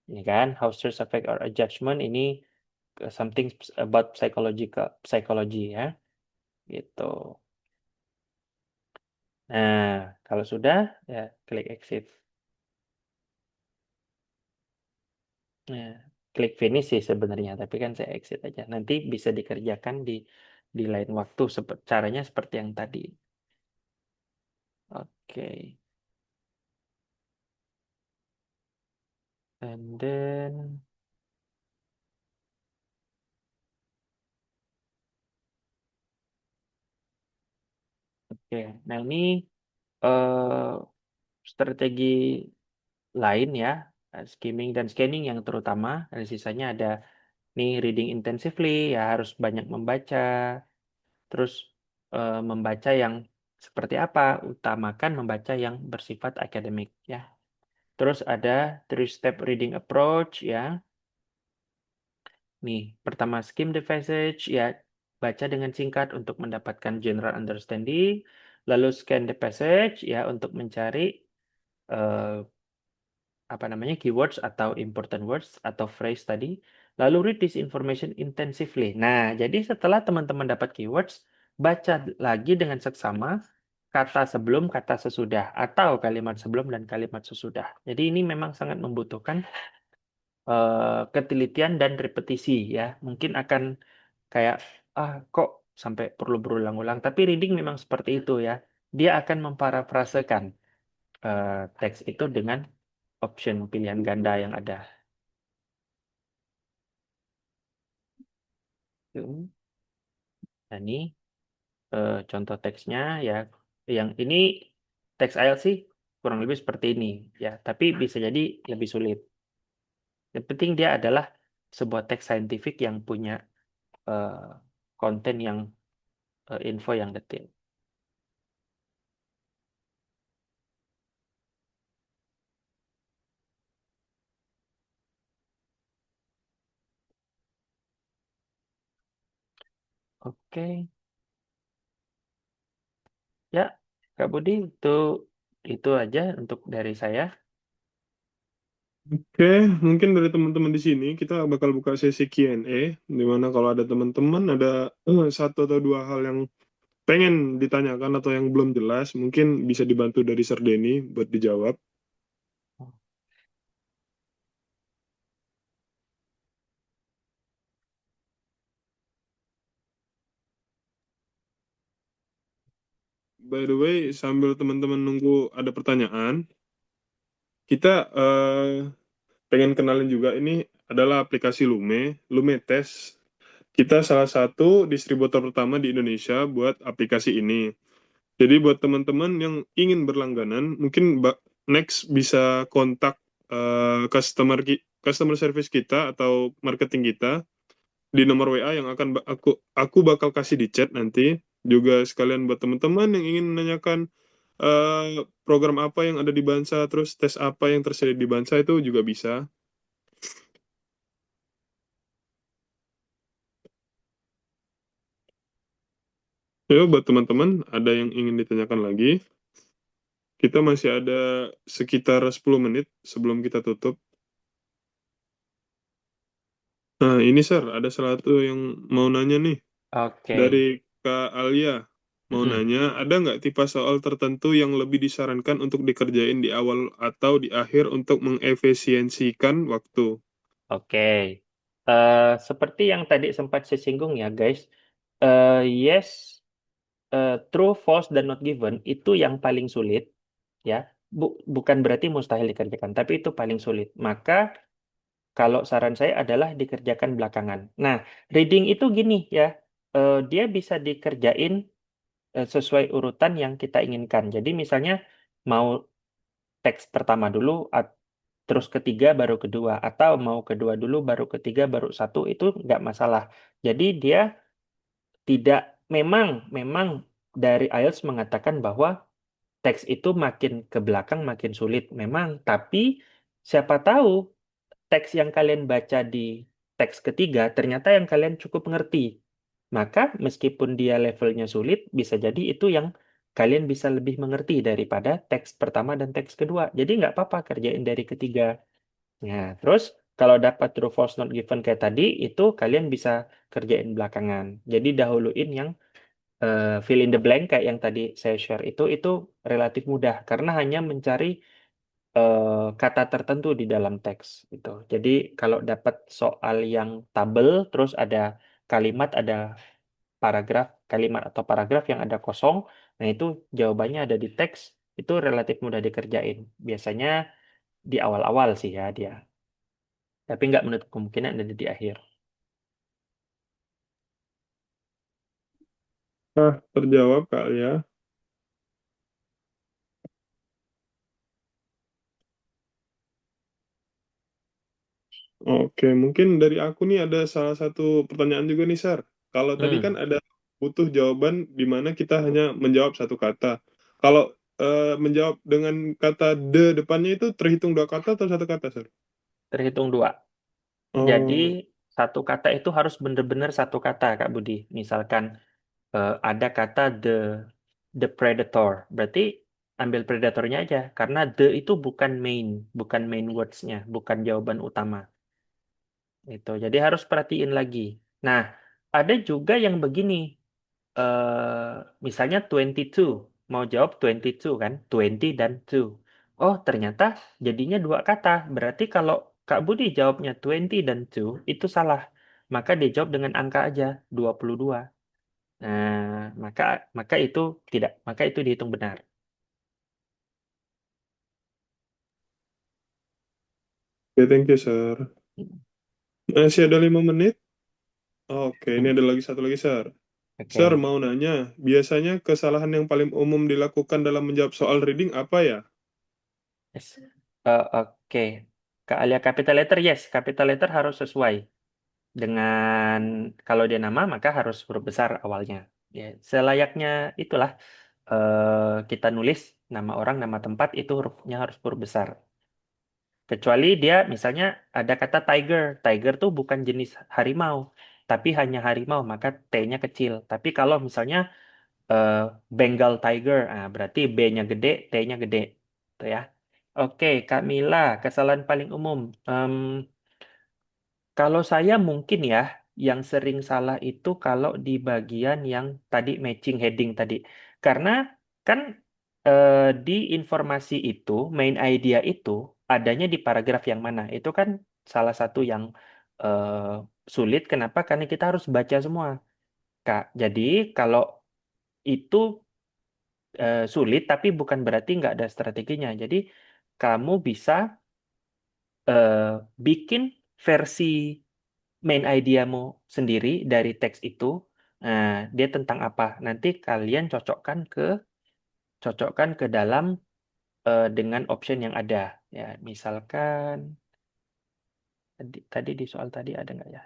Ini kan how stress affect our judgment, ini something about psychology ya. Gitu. Nah, kalau sudah ya klik exit. Nah, klik finish sih sebenarnya, tapi kan saya exit aja. Nanti bisa dikerjakan di lain waktu. Caranya seperti yang tadi. Oke. And then oke. Nah, ini strategi lain ya, skimming dan scanning yang terutama. Dan sisanya ada nih reading intensively, ya harus banyak membaca. Terus membaca yang seperti apa? Utamakan membaca yang bersifat akademik ya. Terus ada 3-step reading approach ya. Nih, pertama skim the passage ya, baca dengan singkat untuk mendapatkan general understanding. Lalu scan the passage ya untuk mencari keywords atau important words atau phrase tadi. Lalu read this information intensively. Nah, jadi setelah teman-teman dapat keywords, baca lagi dengan seksama kata sebelum, kata sesudah, atau kalimat sebelum dan kalimat sesudah. Jadi ini memang sangat membutuhkan ketelitian dan repetisi ya. Mungkin akan kayak kok sampai perlu berulang-ulang. Tapi reading memang seperti itu ya. Dia akan memparafrasekan teks itu dengan option pilihan ganda yang ada. Nah, ini contoh teksnya ya. Yang ini teks IELTS sih kurang lebih seperti ini ya. Tapi bisa jadi lebih sulit. Yang penting dia adalah sebuah teks saintifik yang punya konten yang info yang detail. Oke. Ya, Kak Budi, itu aja untuk dari saya. Oke, mungkin dari teman-teman di sini kita bakal buka sesi Q&A, di mana kalau ada teman-teman ada satu atau dua hal yang pengen ditanyakan atau yang belum jelas, mungkin bisa dibantu dari Sir Denny buat dijawab. By the way, sambil teman-teman nunggu ada pertanyaan, kita pengen kenalin juga ini adalah aplikasi Lume, Lume Test. Kita salah satu distributor pertama di Indonesia buat aplikasi ini. Jadi buat teman-teman yang ingin berlangganan, mungkin next bisa kontak customer service kita atau marketing kita di nomor WA yang akan aku bakal kasih di chat nanti. Juga sekalian buat teman-teman yang ingin menanyakan program apa yang ada di Bansa, terus tes apa yang tersedia di Bansa itu juga bisa. Ya, buat teman-teman, ada yang ingin ditanyakan lagi? Kita masih ada sekitar 10 menit sebelum kita tutup. Nah, ini Sir, ada salah satu yang mau nanya nih. Oke. Dari Kak Alia. Mau Mm-mm. nanya, ada nggak tipe soal tertentu yang lebih disarankan untuk dikerjain di awal atau di akhir untuk mengefisiensikan waktu? Oke. Seperti yang tadi sempat saya singgung ya, guys. Yes, true, false, dan not given itu yang paling sulit, ya. Bukan berarti mustahil dikerjakan, tapi itu paling sulit. Maka kalau saran saya adalah dikerjakan belakangan. Nah, reading itu gini ya, dia bisa dikerjain sesuai urutan yang kita inginkan. Jadi misalnya mau teks pertama dulu, terus ketiga baru kedua, atau mau kedua dulu baru ketiga baru satu, itu nggak masalah. Jadi dia tidak, memang dari IELTS mengatakan bahwa teks itu makin ke belakang makin sulit, memang. Tapi siapa tahu teks yang kalian baca di teks ketiga ternyata yang kalian cukup ngerti. Maka meskipun dia levelnya sulit, bisa jadi itu yang kalian bisa lebih mengerti daripada teks pertama dan teks kedua. Jadi nggak apa-apa kerjain dari ketiga. Nah, terus kalau dapat true false not given kayak tadi, itu kalian bisa kerjain belakangan. Jadi dahuluin yang fill in the blank kayak yang tadi saya share itu relatif mudah karena hanya mencari kata tertentu di dalam teks gitu. Jadi kalau dapat soal yang tabel, terus ada kalimat, ada paragraf, kalimat atau paragraf yang ada kosong, nah itu jawabannya ada di teks, itu relatif mudah dikerjain. Biasanya di awal-awal sih ya dia, tapi nggak menutup kemungkinan ada di akhir. Terjawab Kak Alia. Oke, mungkin dari aku nih ada salah satu pertanyaan juga nih, Sar. Kalau tadi kan Hmm, ada butuh jawaban di mana kita hanya menjawab satu kata. Kalau menjawab dengan kata de depannya itu terhitung dua kata atau satu kata, Sar? terhitung dua. Jadi Oh, satu kata itu harus benar-benar satu kata, Kak Budi. Misalkan ada kata the predator, berarti ambil predatornya aja karena the itu bukan main words-nya, bukan jawaban utama. Itu. Jadi harus perhatiin lagi. Nah, ada juga yang begini. Misalnya 22, mau jawab 22 kan? 20 dan 2. Oh, ternyata jadinya dua kata. Berarti kalau Kak Budi jawabnya 20 dan 2 itu salah. Maka dijawab dengan angka aja 22. Nah, maka maka itu tidak, maka itu dihitung benar. oke, thank you, Sar. Masih ada 5 menit. Oke, ini Hmm, ada lagi satu lagi, Sar. Sar, Oke. mau nanya, biasanya kesalahan yang paling umum dilakukan dalam menjawab soal reading apa ya? Yes. Oke. Kak Alia capital letter, yes. Capital letter harus sesuai dengan, kalau dia nama maka harus huruf besar awalnya. Ya, selayaknya itulah kita nulis nama orang, nama tempat itu hurufnya harus huruf besar. Kecuali dia misalnya ada kata tiger. Tiger tuh bukan jenis harimau, tapi hanya harimau, maka T-nya kecil. Tapi kalau misalnya eh, Bengal tiger, berarti B-nya gede, T-nya gede. Tuh ya. Oke, Kak Mila, kesalahan paling umum. Kalau saya mungkin ya, yang sering salah itu kalau di bagian yang tadi matching heading tadi. Karena kan di informasi itu, main idea itu adanya di paragraf yang mana. Itu kan salah satu yang eh, sulit. Kenapa? Karena kita harus baca semua, Kak. Jadi kalau itu sulit, tapi bukan berarti nggak ada strateginya. Jadi kamu bisa eh, bikin versi main ideamu sendiri dari teks itu. Nah, dia tentang apa? Nanti kalian cocokkan ke dalam dengan option yang ada. Ya, misalkan tadi di soal tadi ada nggak ya?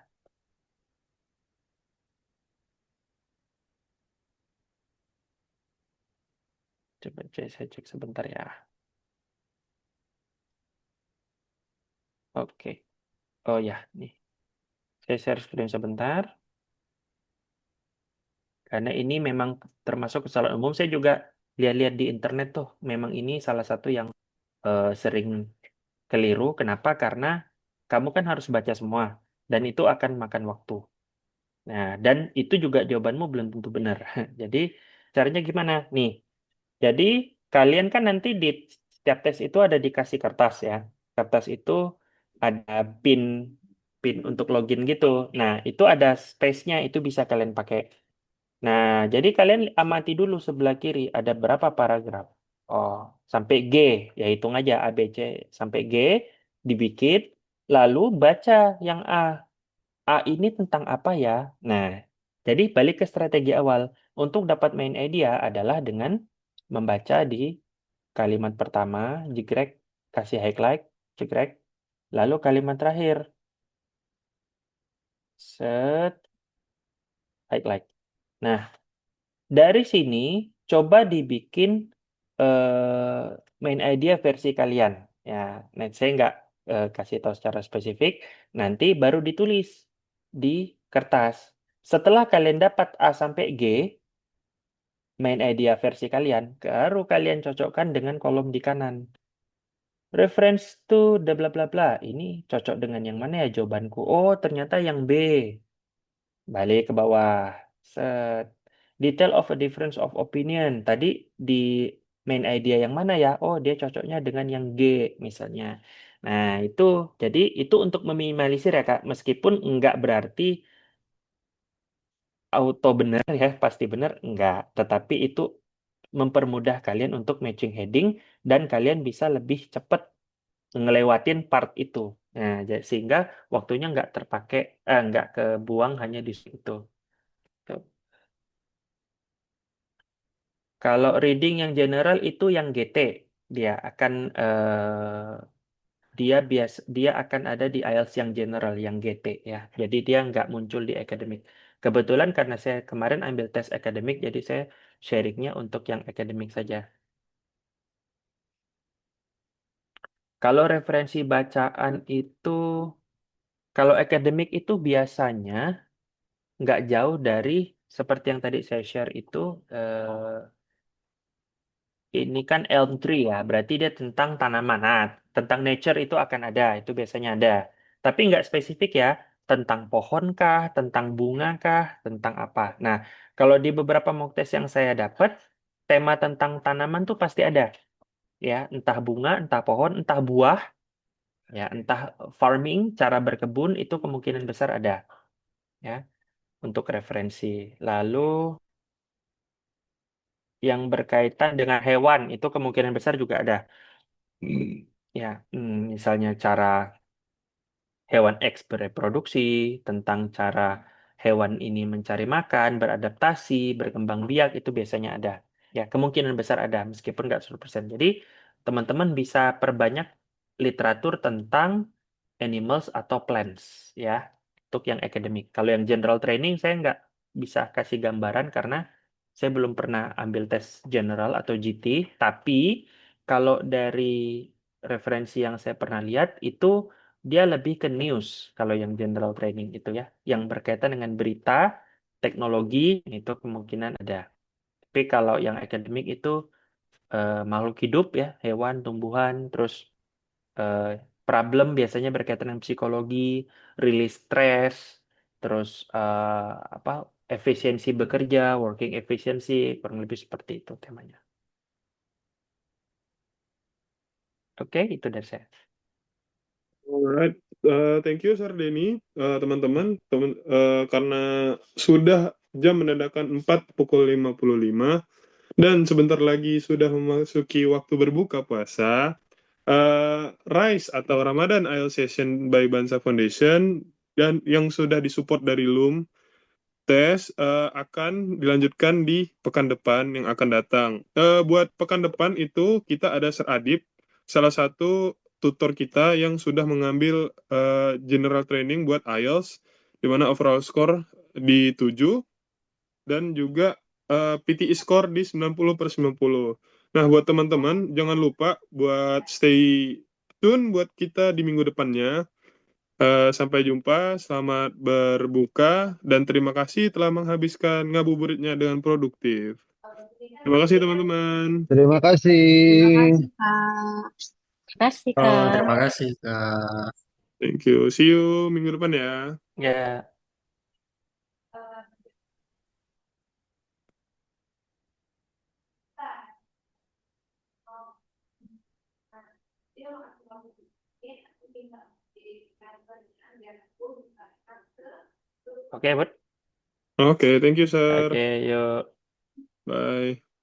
Coba saya cek sebentar ya. Oke. Oh ya, nih. Saya share screen sebentar. Karena ini memang termasuk kesalahan umum. Saya juga lihat-lihat di internet tuh. Memang ini salah satu yang sering keliru. Kenapa? Karena kamu kan harus baca semua. Dan itu akan makan waktu. Nah, dan itu juga jawabanmu belum tentu benar. Jadi, caranya gimana? Nih, jadi kalian kan nanti di setiap tes itu ada dikasih kertas ya. Kertas itu ada pin pin untuk login gitu. Nah, itu ada space-nya, itu bisa kalian pakai. Nah, jadi kalian amati dulu sebelah kiri ada berapa paragraf. Oh, sampai G, ya hitung aja A, B, C sampai G, dibikin, lalu baca yang A. A ini tentang apa ya? Nah, jadi balik ke strategi awal. Untuk dapat main idea adalah dengan membaca di kalimat pertama, jegrek, kasih highlight, jegrek, lalu kalimat terakhir, set, highlight. Nah, dari sini coba dibikin main idea versi kalian. Ya, nah, saya nggak kasih tahu secara spesifik. Nanti baru ditulis di kertas. Setelah kalian dapat A sampai G, main idea versi kalian, baru kalian cocokkan dengan kolom di kanan. Reference to the bla bla bla. Ini cocok dengan yang mana ya jawabanku? Oh, ternyata yang B. Balik ke bawah. Set. Detail of a difference of opinion. Tadi di main idea yang mana ya? Oh, dia cocoknya dengan yang G misalnya. Nah, itu jadi itu untuk meminimalisir ya, Kak. Meskipun enggak berarti auto benar ya, pasti benar enggak. Tetapi itu mempermudah kalian untuk matching heading dan kalian bisa lebih cepat ngelewatin part itu. Nah, sehingga waktunya nggak terpakai, nggak kebuang hanya di situ. Tuh. Kalau reading yang general itu yang GT, dia akan dia akan ada di IELTS yang general yang GT ya. Jadi dia nggak muncul di akademik. Kebetulan karena saya kemarin ambil tes akademik, jadi saya sharingnya untuk yang akademik saja. Kalau referensi bacaan itu, kalau akademik itu biasanya nggak jauh dari seperti yang tadi saya share itu. Ini kan elm tree ya, berarti dia tentang tanaman. Nah, tentang nature itu akan ada, itu biasanya ada. Tapi nggak spesifik ya, tentang pohon kah, tentang bunga kah, tentang apa. Nah, kalau di beberapa mock test yang saya dapat, tema tentang tanaman tuh pasti ada. Ya, entah bunga, entah pohon, entah buah, ya, entah farming, cara berkebun, itu kemungkinan besar ada. Ya, untuk referensi. Lalu yang berkaitan dengan hewan, itu kemungkinan besar juga ada. Ya, misalnya cara hewan X bereproduksi, tentang cara hewan ini mencari makan, beradaptasi, berkembang biak, itu biasanya ada. Ya, kemungkinan besar ada, meskipun nggak 100%. Jadi, teman-teman bisa perbanyak literatur tentang animals atau plants, ya, untuk yang akademik. Kalau yang general training, saya nggak bisa kasih gambaran karena saya belum pernah ambil tes general atau GT, tapi kalau dari referensi yang saya pernah lihat, itu dia lebih ke news kalau yang general training itu ya, yang berkaitan dengan berita, teknologi itu kemungkinan ada. Tapi kalau yang akademik itu makhluk hidup ya, hewan, tumbuhan, terus problem biasanya berkaitan dengan psikologi, rilis stres, terus apa efisiensi bekerja, working efficiency, kurang lebih seperti itu temanya. Oke, itu dari saya. Alright, thank you Sir Denny. Teman-teman, karena sudah jam menandakan 4 pukul 55 dan sebentar lagi sudah memasuki waktu berbuka puasa, RISE atau Ramadan IELTS Session by Bansa Foundation dan yang sudah disupport dari LUM tes akan dilanjutkan di pekan depan yang akan datang. Buat pekan depan itu kita ada Sir Adib, salah satu tutor kita yang sudah mengambil general training buat IELTS, di mana overall score di 7 dan juga PTE score di 90/90. Nah, buat teman-teman jangan lupa buat stay tune buat kita di minggu depannya. Sampai jumpa, selamat berbuka, dan terima kasih telah menghabiskan ngabuburitnya dengan produktif. Terima kasih teman-teman. Terima kasih. Terima kasih, Kak. Terima kasih, Kak. Terima kasih, Kak. Thank you. See you minggu depan ya. Ya. Oke, Bud. Oke, thank you, sir. Oke, yuk. Bye.